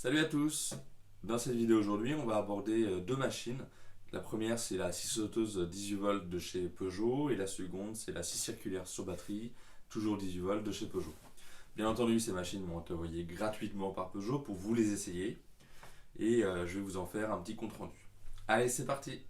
Salut à tous! Dans cette vidéo aujourd'hui, on va aborder deux machines. La première, c'est la scie sauteuse 18 volts de chez Peugeot et la seconde, c'est la scie circulaire sur batterie, toujours 18 volts de chez Peugeot. Bien entendu, ces machines vont être envoyées gratuitement par Peugeot pour vous les essayer et je vais vous en faire un petit compte rendu. Allez, c'est parti!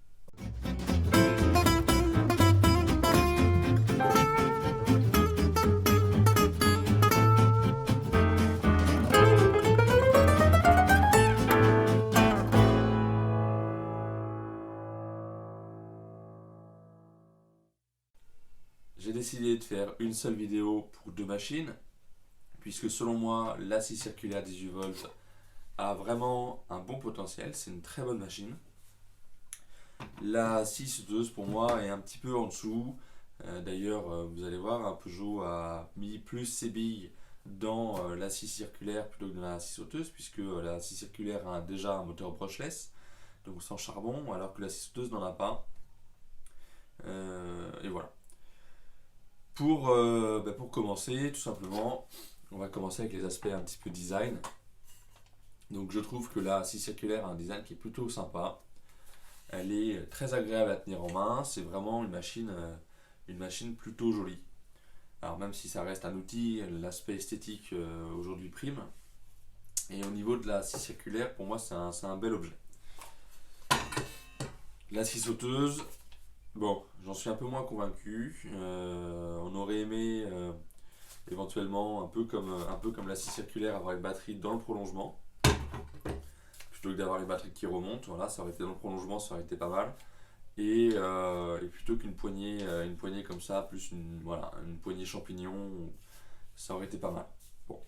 J'ai décidé de faire une seule vidéo pour deux machines, puisque selon moi, la scie circulaire 18 volts a vraiment un bon potentiel, c'est une très bonne machine. La scie sauteuse pour moi est un petit peu en dessous. D'ailleurs, vous allez voir, Peugeot a mis plus ses billes dans la scie circulaire plutôt que dans la scie sauteuse, puisque la scie circulaire a déjà un moteur brushless, donc sans charbon, alors que la scie sauteuse n'en a pas. Et voilà. Pour commencer, tout simplement, on va commencer avec les aspects un petit peu design. Donc je trouve que la scie circulaire a un design qui est plutôt sympa. Elle est très agréable à tenir en main, c'est vraiment une machine plutôt jolie. Alors même si ça reste un outil, l'aspect esthétique aujourd'hui prime. Et au niveau de la scie circulaire, pour moi c'est un bel objet. La scie sauteuse, bon, j'en suis un peu moins convaincu. On aurait aimé éventuellement, un peu comme la scie circulaire, avoir une batterie dans le prolongement. Plutôt que d'avoir les batteries qui remontent, voilà, ça aurait été dans le prolongement, ça aurait été pas mal. Et plutôt qu'une poignée, une poignée comme ça, plus une poignée champignon, ça aurait été pas mal. Bon,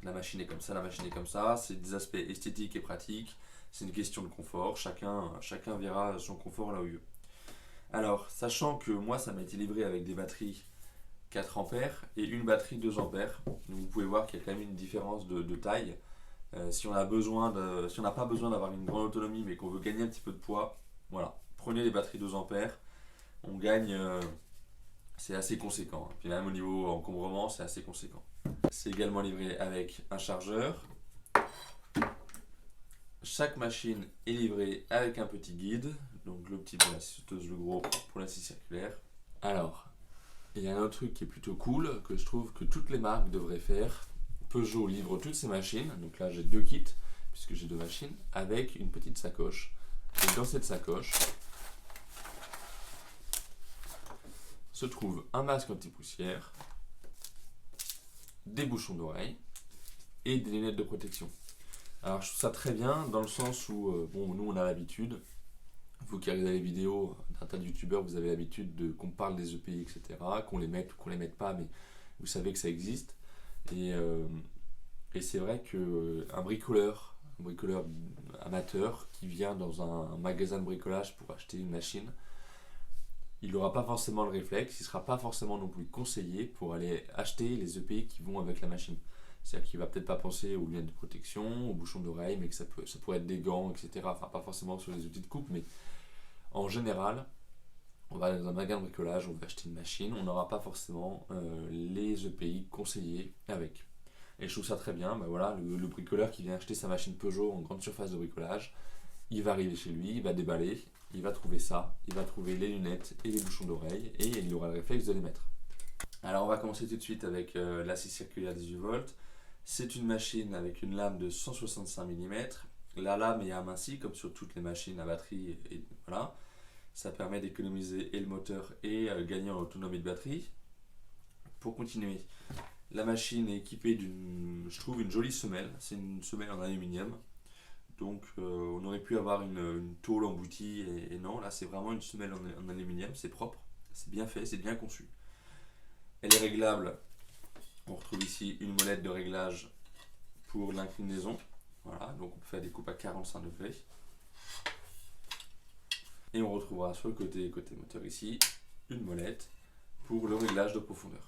la machine est comme ça, la machine est comme ça, c'est des aspects esthétiques et pratiques, c'est une question de confort, chacun verra son confort là où il veut. Alors, sachant que moi ça m'a été livré avec des batteries 4 ampères et une batterie 2 ampères, donc vous pouvez voir qu'il y a quand même une différence de taille. Si on n'a pas besoin d'avoir une grande autonomie mais qu'on veut gagner un petit peu de poids, voilà, prenez les batteries 2 ampères, on gagne, c'est assez conséquent. Puis même au niveau encombrement, c'est assez conséquent. C'est également livré avec un chargeur. Chaque machine est livrée avec un petit guide, donc le petit pour la scie sauteuse, le gros pour la scie circulaire. Alors, il y a un autre truc qui est plutôt cool, que je trouve que toutes les marques devraient faire. Peugeot livre toutes ces machines, donc là j'ai deux kits, puisque j'ai deux machines, avec une petite sacoche. Et dans cette sacoche se trouve un masque anti-poussière, des bouchons d'oreille et des lunettes de protection. Alors je trouve ça très bien dans le sens où, nous on a l'habitude, vous qui regardez les vidéos d'un tas de youtubeurs, vous avez l'habitude qu'on parle des EPI, etc., qu'on les mette ou qu'on les mette pas, mais vous savez que ça existe. Et c'est vrai qu'un bricoleur amateur qui vient dans un magasin de bricolage pour acheter une machine, il n'aura pas forcément le réflexe, il ne sera pas forcément non plus conseillé pour aller acheter les EPI qui vont avec la machine. C'est-à-dire qu'il ne va peut-être pas penser aux lunettes de protection, aux bouchons d'oreille, mais que ça pourrait être des gants, etc. Enfin, pas forcément sur les outils de coupe, mais en général, on va dans un magasin de bricolage, on va acheter une machine, on n'aura pas forcément les EPI conseillés avec. Et je trouve ça très bien, le bricoleur qui vient acheter sa machine Peugeot en grande surface de bricolage, il va arriver chez lui, il va déballer, il va trouver ça, il va trouver les lunettes et les bouchons d'oreille, et il aura le réflexe de les mettre. Alors on va commencer tout de suite avec la scie circulaire 18 volts. C'est une machine avec une lame de 165 mm. La lame est amincie comme sur toutes les machines à batterie, et voilà. Ça permet d'économiser et le moteur et gagner en autonomie de batterie. Pour continuer, la machine est équipée je trouve, une jolie semelle. C'est une semelle en aluminium. Donc on aurait pu avoir une tôle emboutie et non, là c'est vraiment une semelle en aluminium, c'est propre, c'est bien fait, c'est bien conçu. Elle est réglable. On retrouve ici une molette de réglage pour l'inclinaison. Voilà, donc on peut faire des coupes à 45 degrés. Et on retrouvera sur le côté moteur ici une molette pour le réglage de profondeur.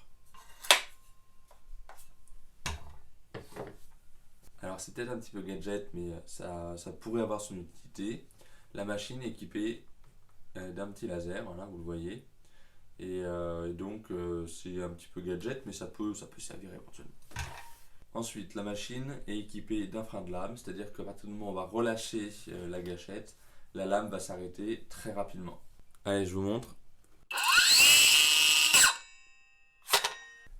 Alors c'est peut-être un petit peu gadget, mais ça pourrait avoir son utilité. La machine est équipée d'un petit laser, voilà, vous le voyez. Et donc c'est un petit peu gadget, mais ça peut servir éventuellement. Ensuite, la machine est équipée d'un frein de lame, c'est-à-dire qu'à partir du moment où on va relâcher la gâchette, la lame va s'arrêter très rapidement. Allez, je vous montre.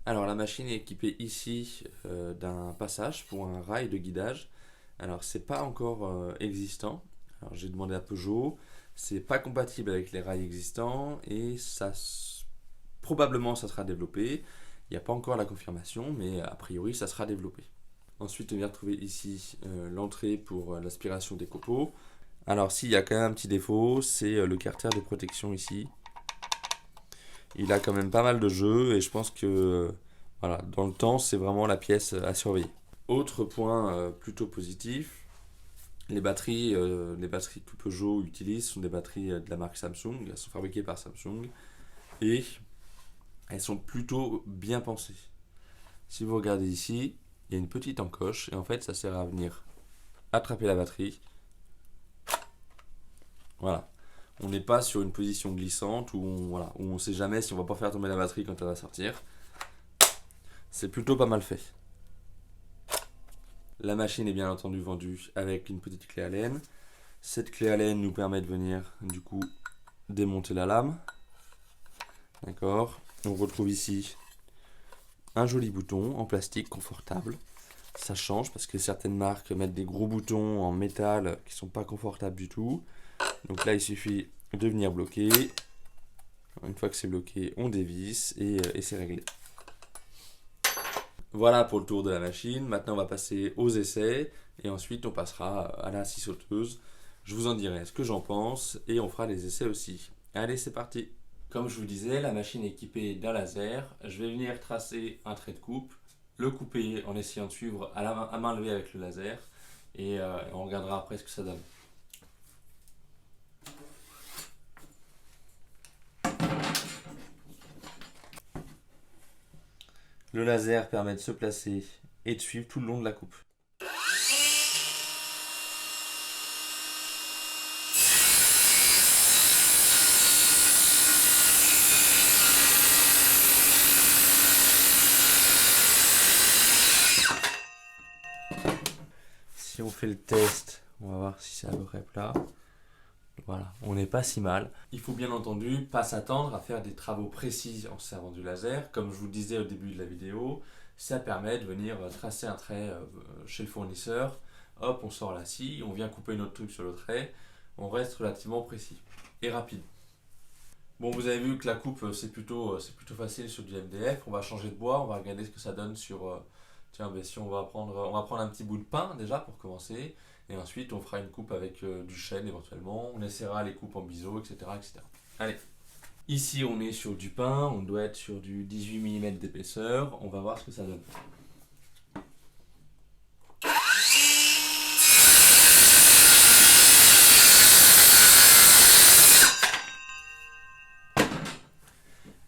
Alors la machine est équipée ici d'un passage pour un rail de guidage. Alors c'est pas encore existant. Alors j'ai demandé à Peugeot, c'est pas compatible avec les rails existants et probablement ça sera développé. Il n'y a pas encore la confirmation, mais a priori ça sera développé. Ensuite on vient retrouver ici l'entrée pour l'aspiration des copeaux. Alors s'il y a quand même un petit défaut, c'est le carter de protection ici. Il a quand même pas mal de jeux et je pense que voilà, dans le temps, c'est vraiment la pièce à surveiller. Autre point plutôt positif, les batteries que Peugeot utilise sont des batteries de la marque Samsung. Elles sont fabriquées par Samsung et elles sont plutôt bien pensées. Si vous regardez ici, il y a une petite encoche et en fait, ça sert à venir attraper la batterie. Voilà. On n'est pas sur une position glissante où on ne sait jamais si on va pas faire tomber la batterie quand elle va sortir. C'est plutôt pas mal fait. La machine est bien entendu vendue avec une petite clé Allen. Cette clé Allen nous permet de venir du coup démonter la lame. D'accord. On retrouve ici un joli bouton en plastique confortable. Ça change parce que certaines marques mettent des gros boutons en métal qui sont pas confortables du tout. Donc là il suffit de venir bloquer. Une fois que c'est bloqué, on dévisse et c'est réglé. Voilà pour le tour de la machine. Maintenant on va passer aux essais et ensuite on passera à la scie sauteuse. Je vous en dirai ce que j'en pense et on fera les essais aussi. Allez, c'est parti. Comme je vous disais, la machine est équipée d'un laser. Je vais venir tracer un trait de coupe, le couper en essayant de suivre à main levée avec le laser et on regardera après ce que ça donne. Le laser permet de se placer et de suivre tout le long de la coupe. Si on fait le test, on va voir si c'est à peu près plat. Voilà, on n'est pas si mal. Il faut bien entendu pas s'attendre à faire des travaux précis en servant du laser. Comme je vous le disais au début de la vidéo, ça permet de venir tracer un trait chez le fournisseur. Hop, on sort la scie, on vient couper notre truc sur le trait. On reste relativement précis et rapide. Bon, vous avez vu que la coupe c'est plutôt facile sur du MDF. On va changer de bois, on va regarder ce que ça donne sur. Tiens, si on va prendre un petit bout de pain déjà pour commencer. Et ensuite, on fera une coupe avec du chêne éventuellement. On essaiera les coupes en biseau, etc., etc. Allez. Ici, on est sur du pain. On doit être sur du 18 mm d'épaisseur. On va voir ce que ça donne.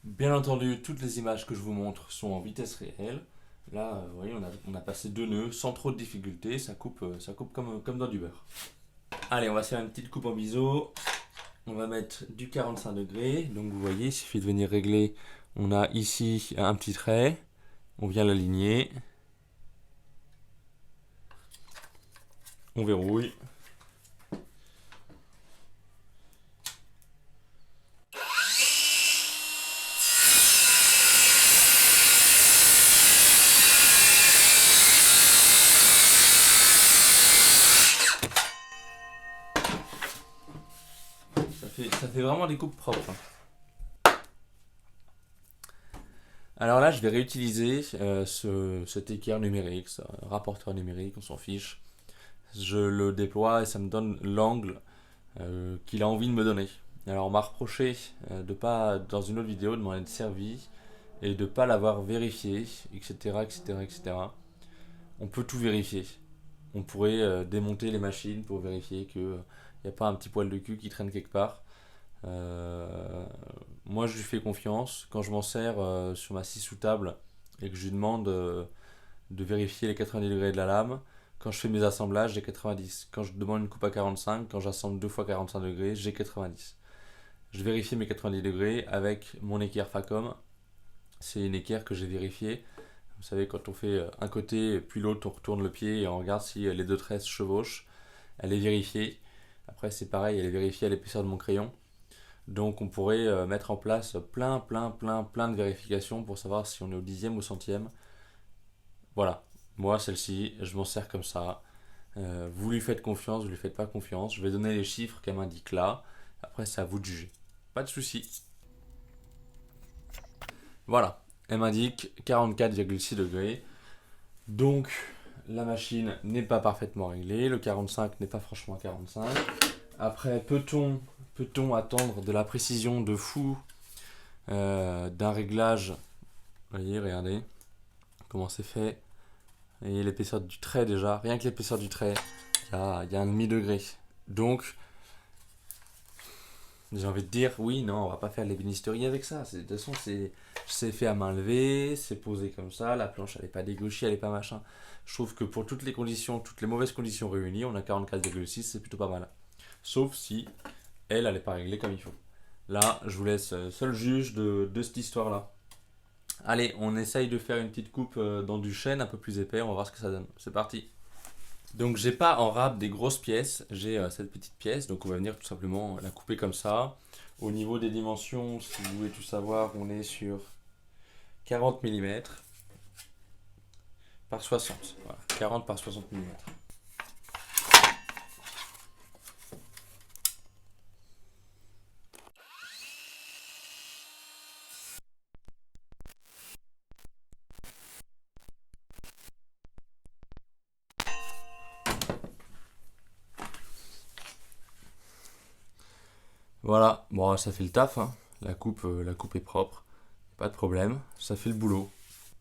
Bien entendu, toutes les images que je vous montre sont en vitesse réelle. Là, vous voyez, on a passé 2 nœuds sans trop de difficultés. Ça coupe comme dans du beurre. Allez, on va se faire une petite coupe en biseau. On va mettre du 45 degrés. Donc vous voyez, il suffit de venir régler. On a ici un petit trait. On vient l'aligner. On verrouille. Ça fait vraiment des coupes propres. Alors là, je vais réutiliser cet équerre numérique, ce rapporteur numérique, on s'en fiche. Je le déploie et ça me donne l'angle qu'il a envie de me donner. Alors on m'a reproché de pas, dans une autre vidéo, de m'en être servi et de pas l'avoir vérifié, etc., etc., etc. On peut tout vérifier. On pourrait démonter les machines pour vérifier qu'il n'y a pas un petit poil de cul qui traîne quelque part. Moi je lui fais confiance quand je m'en sers sur ma scie sous table et que je lui demande de vérifier les 90 degrés de la lame. Quand je fais mes assemblages, j'ai 90. Quand je demande une coupe à 45, quand j'assemble 2 fois 45 degrés, j'ai 90. Je vérifie mes 90 degrés avec mon équerre Facom. C'est une équerre que j'ai vérifiée. Vous savez, quand on fait un côté puis l'autre, on retourne le pied et on regarde si les deux traits se chevauchent. Elle est vérifiée. Après, c'est pareil, elle est vérifiée à l'épaisseur de mon crayon. Donc, on pourrait mettre en place plein de vérifications pour savoir si on est au dixième ou centième. Voilà. Moi, celle-ci, je m'en sers comme ça. Vous lui faites confiance, vous lui faites pas confiance. Je vais donner les chiffres qu'elle m'indique là. Après, c'est à vous de juger. Pas de souci. Voilà. Elle m'indique 44,6 degrés. Donc, la machine n'est pas parfaitement réglée. Le 45 n'est pas franchement 45. Après, peut-on attendre de la précision de fou d'un réglage? Vous voyez, regardez comment c'est fait. Vous voyez l'épaisseur du trait déjà. Rien que l'épaisseur du trait, il y a un demi-degré. Donc, j'ai envie de dire, oui, non, on va pas faire l'ébénisterie avec ça. De toute façon, c'est fait à main levée, c'est posé comme ça, la planche elle est pas dégauchée, elle est pas machin. Je trouve que pour toutes les conditions, toutes les mauvaises conditions réunies, on a 44,6, c'est plutôt pas mal. Sauf si elle n'est pas réglée comme il faut. Là, je vous laisse seul juge de cette histoire-là. Allez, on essaye de faire une petite coupe dans du chêne un peu plus épais, on va voir ce que ça donne. C'est parti. Donc j'ai pas en râpe des grosses pièces, j'ai cette petite pièce, donc on va venir tout simplement la couper comme ça. Au niveau des dimensions, si vous voulez tout savoir, on est sur 40 mm par 60. Voilà, 40 par 60 mm. Voilà, bon ça fait le taf, hein. La coupe est propre, pas de problème, ça fait le boulot.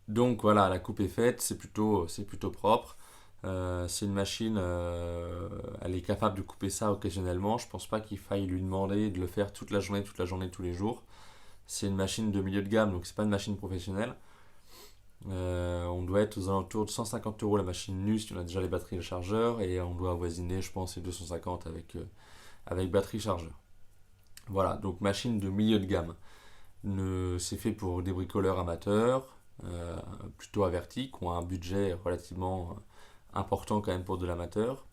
Donc voilà, la coupe est faite, c'est plutôt propre. C'est une machine, elle est capable de couper ça occasionnellement. Je pense pas qu'il faille lui demander de le faire toute la journée, tous les jours. C'est une machine de milieu de gamme, donc c'est pas une machine professionnelle. On doit être aux alentours de 150 euros la machine nue si on a déjà les batteries et le chargeur, et on doit avoisiner, je pense, les 250 avec batterie chargeur. Voilà, donc machine de milieu de gamme. C'est fait pour des bricoleurs amateurs, plutôt avertis, qui ont un budget relativement important quand même pour de l'amateur,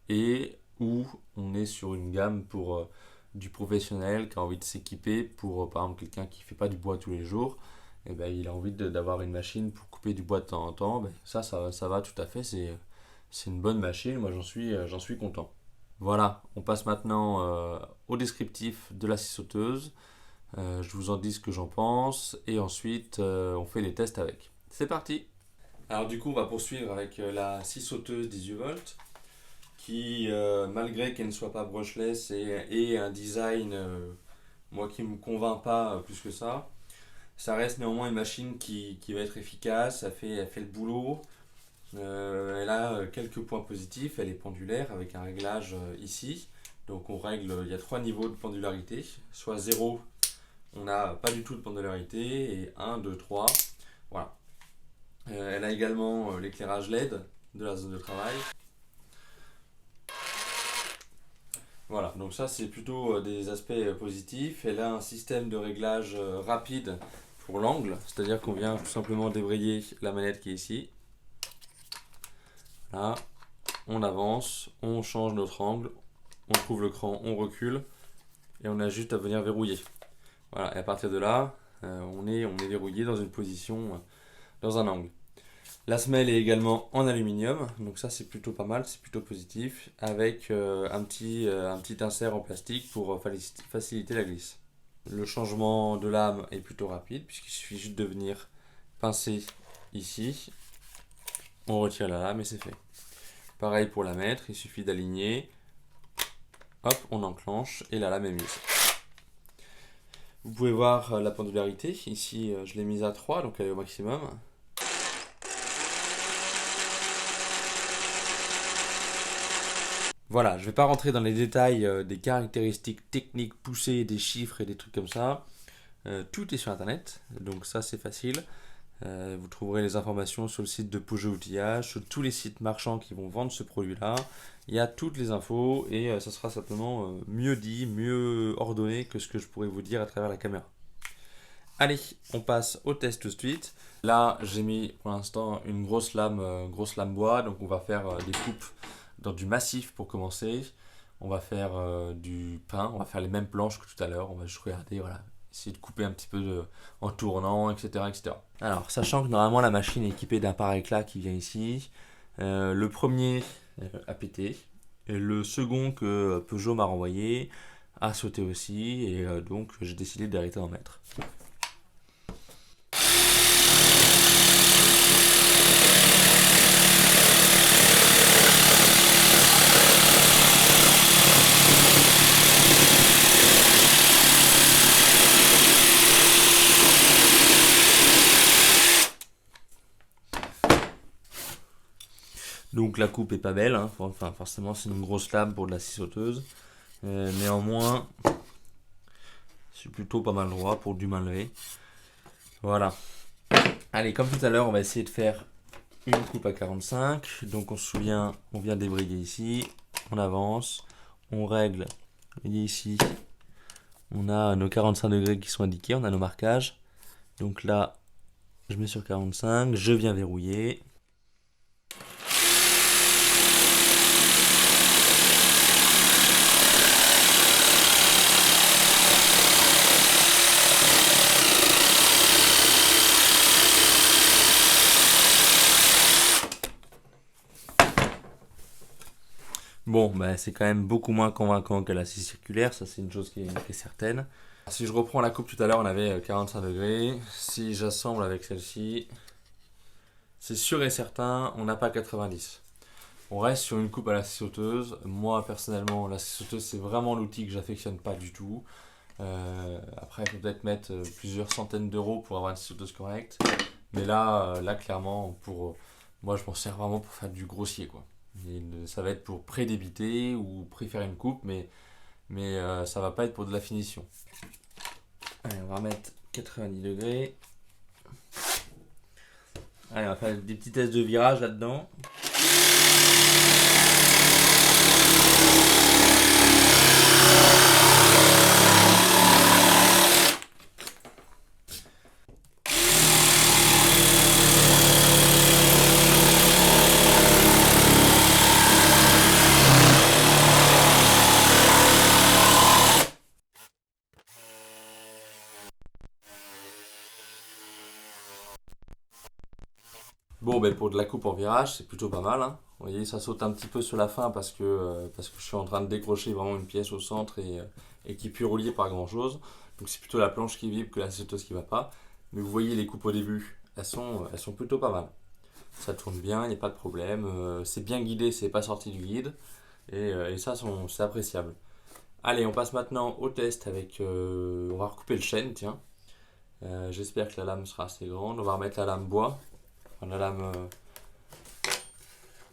et où on est sur une gamme pour du professionnel qui a envie de s'équiper pour, par exemple, quelqu'un qui ne fait pas du bois tous les jours, et ben, il a envie d'avoir une machine pour couper du bois de temps en temps. Ben, ça va tout à fait, c'est une bonne machine, moi j'en suis content. Voilà, on passe maintenant au descriptif de la scie sauteuse. Je vous en dis ce que j'en pense et ensuite on fait les tests avec. C'est parti. Alors du coup on va poursuivre avec la scie sauteuse 18 volts qui malgré qu'elle ne soit pas brushless et un design moi qui ne me convainc pas plus que ça reste néanmoins une machine qui va être efficace, elle fait le boulot. Elle a quelques points positifs, elle est pendulaire avec un réglage ici. Donc on règle, il y a 3 niveaux de pendularité, soit 0, on n'a pas du tout de pendularité, et 1, 2, 3. Voilà. Elle a également l'éclairage LED de la zone de travail. Voilà, donc ça c'est plutôt des aspects positifs. Elle a un système de réglage rapide pour l'angle, c'est-à-dire qu'on vient tout simplement débrayer la manette qui est ici. Là, on avance, on change notre angle, on trouve le cran, on recule, et on a juste à venir verrouiller. Voilà, et à partir de là, on est verrouillé dans une position, dans un angle. La semelle est également en aluminium, donc ça c'est plutôt pas mal, c'est plutôt positif, avec un petit insert en plastique pour faciliter la glisse. Le changement de lame est plutôt rapide, puisqu'il suffit juste de venir pincer ici, on retire la lame et c'est fait. Pareil pour la mettre, il suffit d'aligner, hop, on enclenche et la lame est mise. Vous pouvez voir la pendularité, ici je l'ai mise à 3, donc elle est au maximum. Voilà, je ne vais pas rentrer dans les détails des caractéristiques techniques poussées, des chiffres et des trucs comme ça. Tout est sur internet, donc ça c'est facile. Vous trouverez les informations sur le site de Peugeot Outillage, sur tous les sites marchands qui vont vendre ce produit-là. Il y a toutes les infos et ça sera simplement mieux dit, mieux ordonné que ce que je pourrais vous dire à travers la caméra. Allez, on passe au test tout de suite. Là, j'ai mis pour l'instant une grosse lame bois, donc on va faire des coupes dans du massif pour commencer. On va faire du pain, on va faire les mêmes planches que tout à l'heure. On va juste regarder, voilà, essayer de couper un petit peu en tournant, etc., etc. Alors, sachant que normalement la machine est équipée d'un pare-éclat qui vient ici, le premier a pété, et le second que Peugeot m'a renvoyé a sauté aussi, et donc j'ai décidé d'arrêter d'en mettre. Donc la coupe est pas belle, hein. Enfin forcément c'est une grosse lame pour de la scie sauteuse. Néanmoins, c'est plutôt pas mal droit pour du main levée. Voilà. Allez, comme tout à l'heure, on va essayer de faire une coupe à 45. Donc on se souvient, on vient débrayer ici, on avance, on règle. Vous voyez ici, on a nos 45 degrés qui sont indiqués, on a nos marquages. Donc là, je mets sur 45, je viens verrouiller. Bon, bah, c'est quand même beaucoup moins convaincant que la scie circulaire, ça c'est une chose qui est certaine. Si je reprends la coupe tout à l'heure, on avait 45 degrés. Si j'assemble avec celle-ci, c'est sûr et certain, on n'a pas 90. On reste sur une coupe à la scie sauteuse. Moi personnellement, la scie sauteuse c'est vraiment l'outil que j'affectionne pas du tout. Après, il faut peut-être mettre plusieurs centaines d'euros pour avoir une scie sauteuse correcte. Mais là clairement, moi je m'en sers vraiment pour faire du grossier, quoi. Ça va être pour pré-débiter ou préférer une coupe, mais ça va pas être pour de la finition. Allez, on va remettre 90 degrés. Allez, on va faire des petits tests de virage là-dedans. Bon, ben pour de la coupe en virage, c'est plutôt pas mal, hein. Vous voyez, ça saute un petit peu sur la fin parce que je suis en train de décrocher vraiment une pièce au centre et qui est plus reliée par grand chose. Donc c'est plutôt la planche qui vibre que la sauteuse qui va pas. Mais vous voyez les coupes au début, elles sont plutôt pas mal. Ça tourne bien, il n'y a pas de problème. C'est bien guidé, c'est pas sorti du guide. Et ça, c'est appréciable. Allez, on passe maintenant au test avec. On va recouper le chêne, tiens. J'espère que la lame sera assez grande. On va remettre la lame bois. Enfin, la lame.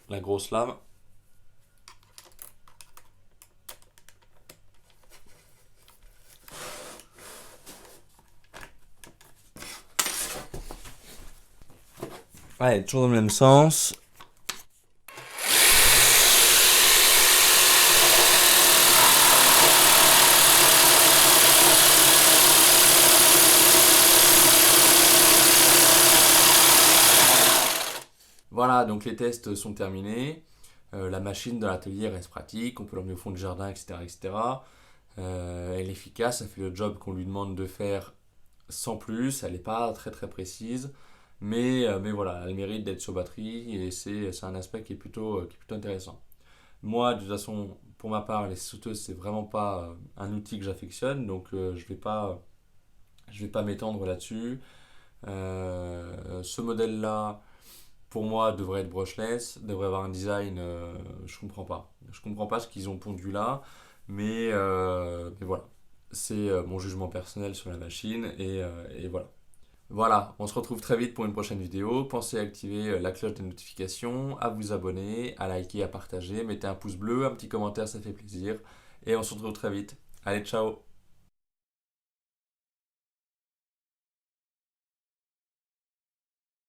La grosse lame. Ouais, toujours dans le même sens. Voilà, donc les tests sont terminés. La machine dans l'atelier reste pratique, on peut l'emmener au fond du jardin, etc., etc. Elle est efficace, elle fait le job qu'on lui demande de faire sans plus, elle n'est pas très très précise, mais voilà, elle mérite d'être sur batterie et c'est un aspect qui est plutôt intéressant. Moi, de toute façon, pour ma part, les sauteuses, c'est vraiment pas un outil que j'affectionne, donc je vais pas m'étendre là-dessus. Ce modèle-là, pour moi, devrait être brushless, devrait avoir un design, je comprends pas. Je comprends pas ce qu'ils ont pondu là, mais voilà. C'est mon jugement personnel sur la machine et voilà. Voilà, on se retrouve très vite pour une prochaine vidéo. Pensez à activer la cloche des notifications, à vous abonner, à liker, à partager. Mettez un pouce bleu, un petit commentaire, ça fait plaisir. Et on se retrouve très vite. Allez, ciao!